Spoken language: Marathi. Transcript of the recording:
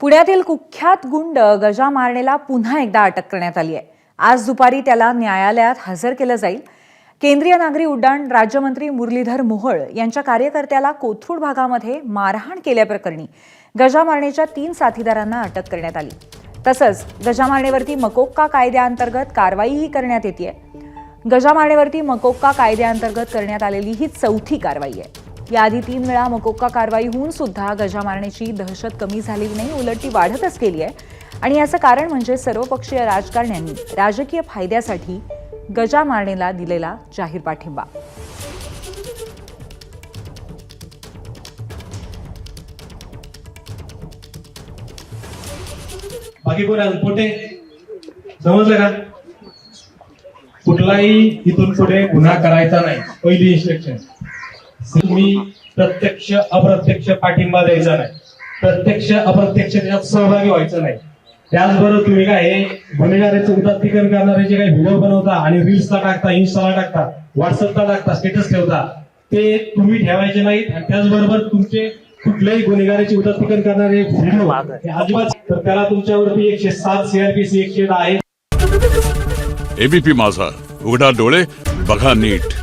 पुण्यातील कुख्यात गुंड गजा मारणेला पुन्हा एकदा अटक करण्यात आली आहे। आज दुपारी त्याला न्यायालयात हजर केलं जाईल। केंद्रीय नागरी उड्डाण राज्यमंत्री मुरलीधर मोहोळ यांच्या कार्यकर्त्याला कोथरूड भागामध्ये मारहाण केल्याप्रकरणी गजा मारणेच्या 3 साथीदारांना अटक करण्यात आली। तसंच गजा मारणेवरती मकोक्का कायद्याअंतर्गत कारवाईही करण्यात येते। गजा मारणेवरती मकोक्का कायद्याअंतर्गत करण्यात आलेली ही 4थी कारवाई आहे। याआधी 3 वेळा मकोक्का कारवाई होऊन सुद्धा गजा मारण्याची दहशत कमी झालेली नाही, उलट ती वाढतच गेली आहे। आणि याचं कारण म्हणजे सर्वपक्षीय राजकारण्यांनी राजकीय फायद्यासाठी गजा मारणेला दिलेला जाहीर पाठिंबा। बाकी कोण पोटे समजलं का? कुठलाही इथून पुढे गुन्हा करायचा नाही, पहिली इन्स्ट्रक्शन। तुम्ही प्रत्यक्ष अप्रत्यक्ष पाठिंबा द्यायचा नाही, प्रत्यक्ष अप्रत्यक्ष त्यात सहभागी व्हायचं नाही। त्याचबरोबर तुम्ही काय हे गुन्हेगारांचं उदात्तीकरण करणारे जे काही व्हिडिओ बनवता आणि रील्सला टाकता, इन्स्टाला टाकता, व्हॉट्सअपला टाकता, स्टेटस ठेवता, ते तुम्ही ठेवायचे नाहीत। आणि त्याचबरोबर तुमचे कुठल्याही गुन्हेगारांचे उदात्तीकरण करणारे व्हिडिओ अजिबात, तर त्याला तुमच्यावरती 107 CRPC 110 आहे। एबीपी माझा, उघडा डोळे बघा नीट।